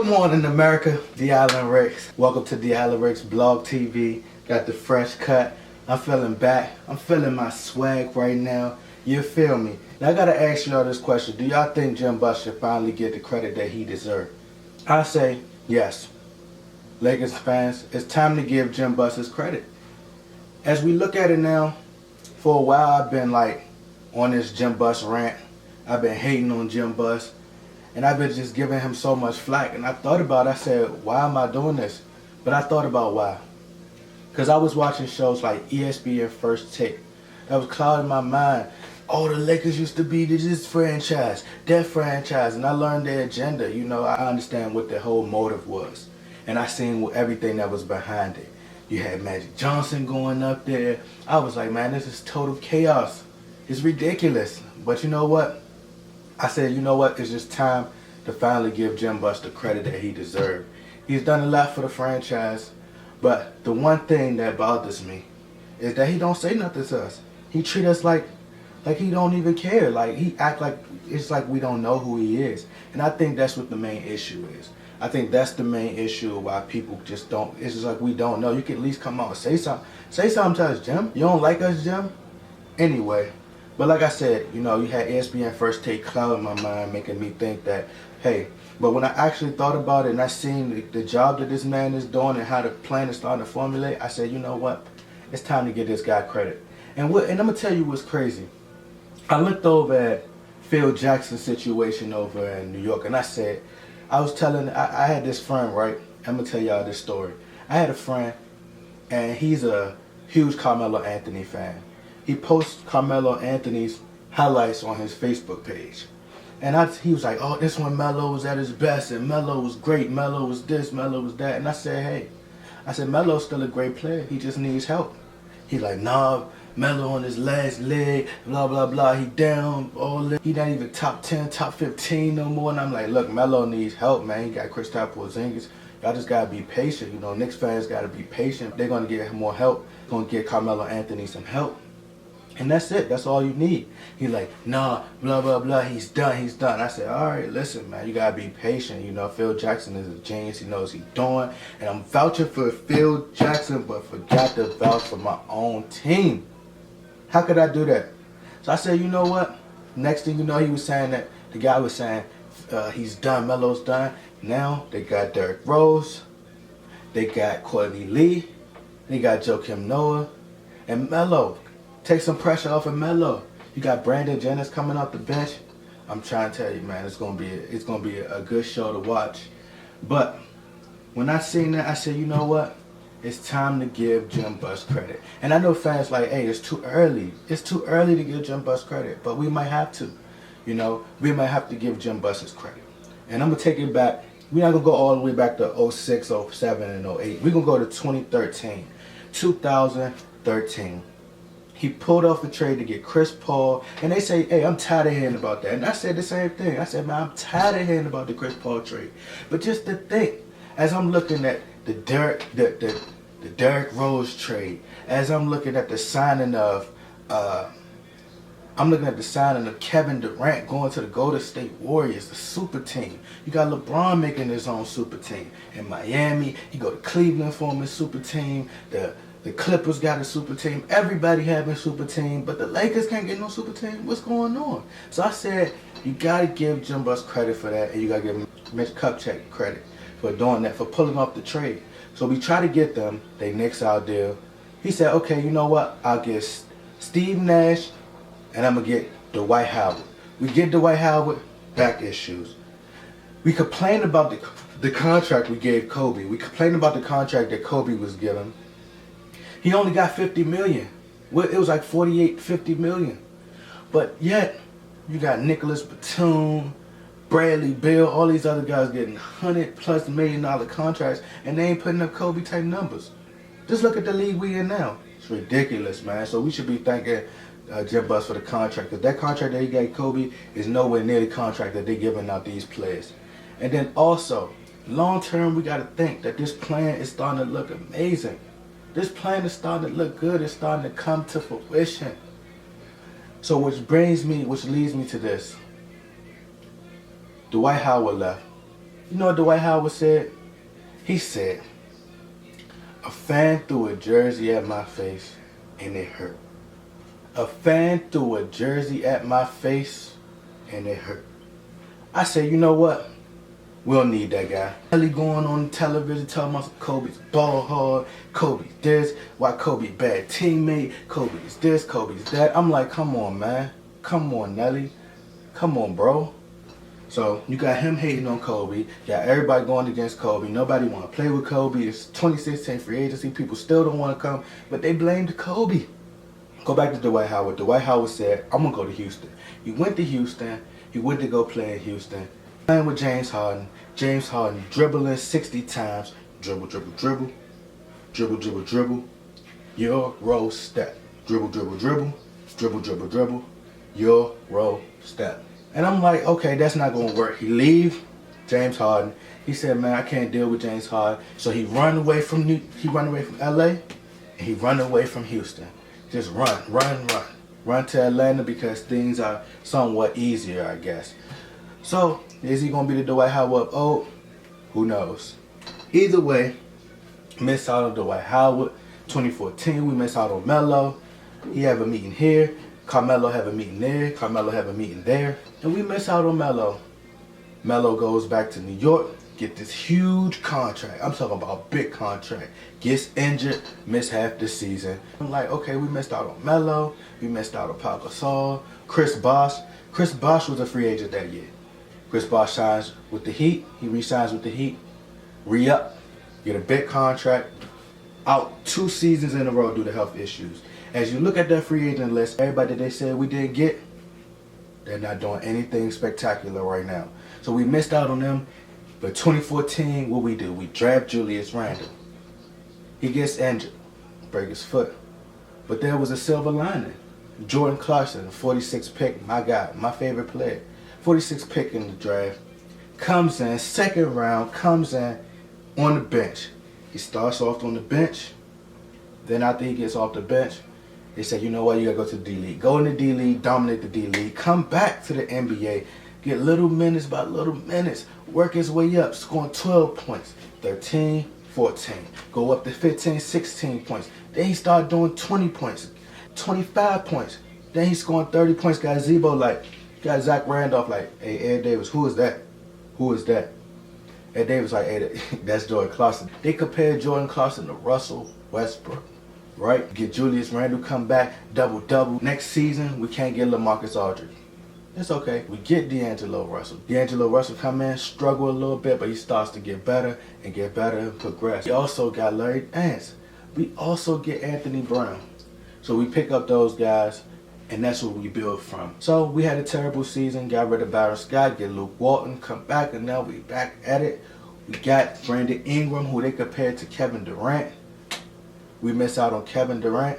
Good morning, America. D. Allen Ricks. Welcome to D. Allen Ricks Blog TV. Got the fresh cut. I'm feeling back. I'm feeling my swag right now. You feel me? Now I gotta ask y'all this question. Do y'all think Jim Buss should finally get the credit that he deserves? I say yes. Lakers fans, it's time to give Jim Buss his credit. As we look at it now, for a while I've been like on this Jim Buss rant. I've been hating on Jim Buss. And I've been just giving him so much flack. And I thought about it. I said, why am I doing this? But I thought about why. Because I was watching shows like ESPN First Take. That was clouding my mind. Oh, the Lakers used to be this franchise, that franchise. And I learned their agenda. You know, I understand what their whole motive was. And I seen everything that was behind it. You had Magic Johnson going up there. I was like, man, this is total chaos. It's ridiculous. But you know what? I said, you know what? It's just time to finally give Jim Buss the credit that he deserved. He's done a lot for the franchise, but the one thing that bothers me is that he don't say nothing to us. He treat us like he don't even care. Like he act like it's like we don't know who he is. And I think that's what the main issue is. I think that's the main issue why people just don't. It's just like we don't know. You can at least come out and say something. Say something to us, Jim. You don't like us, Jim? Anyway. But like I said, you know, you had ESPN First Take clouding my mind, making me think that, hey, but when I actually thought about it and I seen the job that this man is doing and how the plan is starting to formulate, I said, you know what? It's time to give this guy credit. And I'm going to tell you what's crazy. I looked over at Phil Jackson's situation over in New York and I said, I had this friend, right? I'm going to tell y'all this story. I had a friend and he's a huge Carmelo Anthony fan. He posts Carmelo Anthony's highlights on his Facebook page. And he was like, oh, this one Melo was at his best, and Melo was great, Melo was this, Melo was that. And I said, hey, Melo's still a great player. He just needs help. He's like, nah, Melo on his last leg, blah, blah, blah. He down, all that. He not even top 10, top 15 no more. And I'm like, look, Melo needs help, man. He got Kristaps Porzingis. Y'all just got to be patient. You know, Knicks fans got to be patient. They're going to get more help. Going to get Carmelo Anthony some help. And that's it. That's all you need. He like, nah, blah, blah, blah. He's done. I said, all right, listen, man. You got to be patient. You know, Phil Jackson is a genius. He knows he's doing. And I'm vouching for Phil Jackson, but forgot to vouch for my own team. How could I do that? So I said, you know what? Next thing you know, he was saying that the guy was saying he's done. Melo's done. Now they got Derrick Rose. They got Courtney Lee. They got Joakim Noah. And Melo. Take some pressure off of Melo. You got Brandon Jennings coming off the bench. I'm trying to tell you, man, it's gonna be a good show to watch. But when I seen that, I said, you know what? It's time to give Jim Buss credit. And I know fans like, hey, it's too early. It's too early to give Jim Buss credit, but we might have to. You know, we might have to give Jim Buss his credit. And I'm gonna take it back. We're not gonna go all the way back to 06, 07, and 08. We're gonna go to 2013. 2013. He pulled off a trade to get Chris Paul. And they say, hey, I'm tired of hearing about that. And I said the same thing. I said, man, I'm tired of hearing about the Chris Paul trade. But just to think, as I'm looking at the Derrick Rose trade, as I'm looking at the signing of Kevin Durant going to the Golden State Warriors, the super team. You got LeBron making his own super team. In Miami, you go to Cleveland forming a super team. The Clippers got a super team. Everybody having a super team, but the Lakers can't get no super team. What's going on? So I said, you got to give Jim Buss credit for that, and you got to give Mitch Kupchak credit for doing that, for pulling off the trade. So we try to get them. They nix our deal. He said, okay, you know what? I'll get Steve Nash, and I'm going to get Dwight Howard. We get Dwight Howard, back issues. We complained about the contract we gave Kobe. We complained about the contract that Kobe was given. He only got $50 million. It was like 48, $50 million. But yet, you got Nicholas Batum, Bradley Beal, all these other guys getting $100+ million contracts, and they ain't putting up Kobe type numbers. Just look at the league we in now. It's ridiculous, man. So we should be thanking Jim Buss for the contract. Because that contract that he gave Kobe is nowhere near the contract that they're giving out these players. And then also, long term, we got to think that this plan is starting to look amazing. This plan is starting to look good. It's starting to come to fruition. So which leads me to this. Dwight Howard left. You know what Dwight Howard said? He said, a fan threw a jersey at my face and it hurt. A fan threw a jersey at my face and it hurt. I said, you know what? We don't need that guy. Kelly going on television talking about Kobe's ball hard, Kobe's this, why Kobe bad teammate, Kobe's this, Kobe's that. I'm like, come on, man. Come on, Nelly. Come on, bro. So you got him hating on Kobe. You got everybody going against Kobe. Nobody want to play with Kobe. It's 2016 free agency. People still don't want to come, but they blamed Kobe. Go back to Dwight Howard. Dwight Howard said, I'm going to go to Houston. He went to Houston. He went to go play in Houston. Playing with James Harden. James Harden dribbling 60 times. Dribble, dribble, dribble. Dribble, dribble, dribble. Euro step. Dribble, dribble, dribble. Dribble, dribble, dribble. Euro step. And I'm like, okay, that's not going to work. He leave James Harden. He said, man, I can't deal with James Harden. So he run away from LA and he run away from Houston. Just run to Atlanta because things are somewhat easier, I guess. So is he gonna be the Dwight Howard of old? Who knows? Either way, miss out on Dwight Howard. 2014, we miss out on Melo. He have a meeting here. Carmelo have a meeting there. Carmelo have a meeting there. And we miss out on Melo. Melo goes back to New York, get this huge contract. I'm talking about big contract. Gets injured, miss half the season. I'm like, okay, we missed out on Melo. We missed out on Pau Gasol. Chris Bosh. Chris Bosh was a free agent that year. Chris Bosh signs with the Heat. He re-signs with the Heat. Re-up. Get a big contract. Out 2 seasons in a row due to health issues. As you look at that free agent list, everybody that they said we didn't get, they're not doing anything spectacular right now. So we missed out on them. But 2014, what we do? We draft Julius Randle. He gets injured, break his foot. But there was a silver lining. Jordan Clarkson, 46th pick, my guy, my favorite player. 46th pick in the draft. Comes in, second round, comes in on the bench. He starts off on the bench. Then after he gets off the bench, they say, you know what, you gotta go to the D-League. Go in the D-League, dominate the D-League, come back to the NBA, get little minutes by little minutes, work his way up, scoring 12 points, 13, 14, go up to 15, 16 points. Then he started doing 20 points, 25 points. Then he's scoring 30 points, got Zebo like, got Zach Randolph like, hey, Ed Davis, who is that? Who is that? Ed Davis like, hey, that's Jordan Clarkson. They compared Jordan Clarkson to Russell Westbrook. Right? Get Julius Randle, come back, double-double. Next season, we can't get LaMarcus Aldridge. It's okay. We get D'Angelo Russell. D'Angelo Russell come in, struggle a little bit, but he starts to get better and progress. We also got Larry Nance. We also get Anthony Brown. So we pick up those guys, and that's what we build from. So we had a terrible season, got rid of Byron Scott, get Luke Walton, come back, and now we back at it. We got Brandon Ingram, who they compared to Kevin Durant. We miss out on Kevin Durant.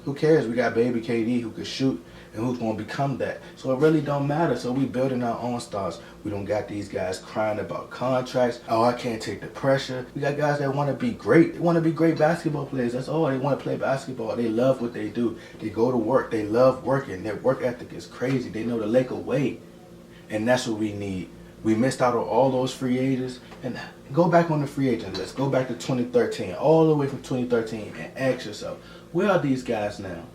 Who cares? We got baby KD who could shoot and who's going to become that. So it really don't matter. So we building our own stars. We don't got these guys crying about contracts. Oh, I can't take the pressure. We got guys that want to be great. They want to be great basketball players. That's all. They want to play basketball. They love what they do. They go to work. They love working. Their work ethic is crazy. They know the lake away. And that's what we need. We missed out on all those free agents. And go back on the free agent list. Go back to 2013. All the way from 2013 and ask yourself, where are these guys now?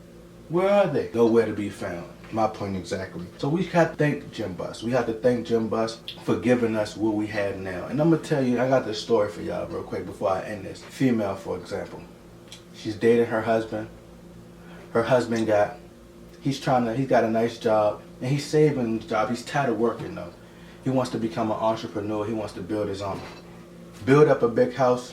Where are they? Nowhere to be found. My point exactly. So we have to thank Jim Buss. We have to thank Jim Buss for giving us what we have now. And I'm going to tell you, I got this story for y'all real quick before I end this. Female, for example. She's dating her husband. Her husband he's got a nice job. And he's saving the job. He's tired of working though. He wants to become an entrepreneur. He wants to build his own. Build up a big house.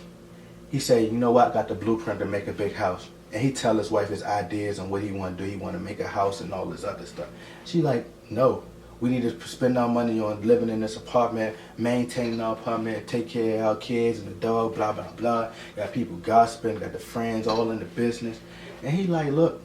He said, you know what, I got the blueprint to make a big house. And he tell his wife his ideas on what he want to do. He want to make a house and all this other stuff. She like, no, we need to spend our money on living in this apartment, maintaining our apartment, take care of our kids and the dog, blah, blah, blah. Got people gossiping, got the friends all in the business. And he like, look,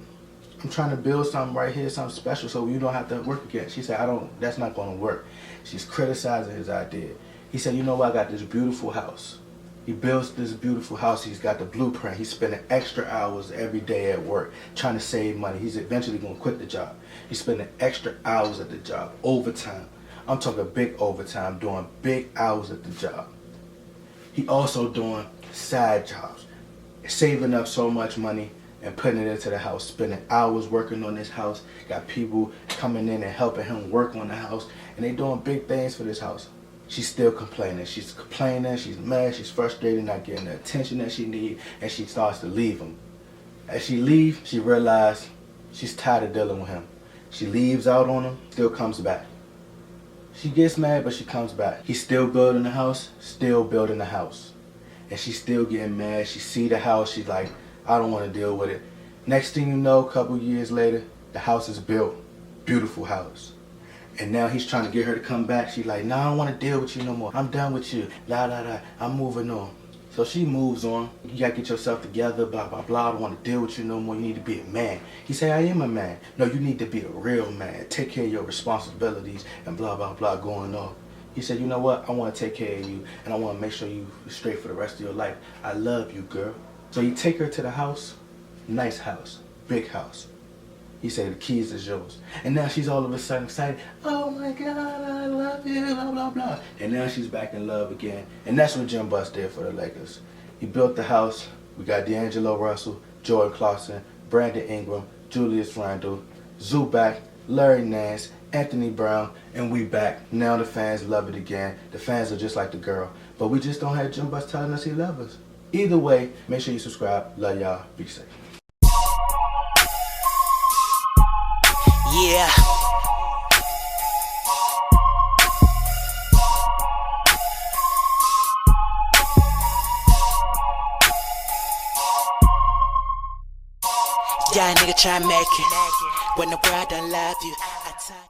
I'm trying to build something right here, something special so you don't have to work again. She said, that's not going to work. She's criticizing his idea. He said, you know what, I got this beautiful house. He builds this beautiful house. He's got the blueprint. He's spending extra hours every day at work trying to save money. He's eventually going to quit the job. He's spending extra hours at the job, overtime. I'm talking big overtime, doing big hours at the job. He also doing side jobs, saving up so much money and putting it into the house, spending hours working on this house. Got people coming in and helping him work on the house, and they doing big things for this house. She's still complaining. She's complaining, she's mad, she's frustrated, not getting the attention that she needs, and she starts to leave him. As she leaves, she realizes she's tired of dealing with him. She leaves out on him, still comes back. She gets mad, but she comes back. He's still building the house, still building the house. And she's still getting mad. She see the house, she's like, I don't want to deal with it. Next thing you know, a couple years later, the house is built. Beautiful house. And now he's trying to get her to come back. She's like, nah, I don't want to deal with you no more. I'm done with you. La, la, la. I'm moving on. So she moves on. You got to get yourself together, blah, blah, blah. I don't want to deal with you no more. You need to be a man. He said, I am a man. No, you need to be a real man. Take care of your responsibilities and blah, blah, blah going on. He said, you know what? I want to take care of you, and I want to make sure you're straight for the rest of your life. I love you, girl. So you take her to the house. Nice house. Big house. He said, the keys is yours. And now she's all of a sudden excited. Oh my God, I love you, blah, blah, blah. And now she's back in love again. And that's what Jim Buss did for the Lakers. He built the house. We got D'Angelo Russell, Jordan Clarkson, Brandon Ingram, Julius Randle, Zubac, Larry Nance, Anthony Brown, and we back. Now the fans love it again. The fans are just like the girl. But we just don't have Jim Buss telling us he loves us. Either way, make sure you subscribe. Love y'all. Be safe. Yeah. Yeah, nigga try make it when the world don't love you.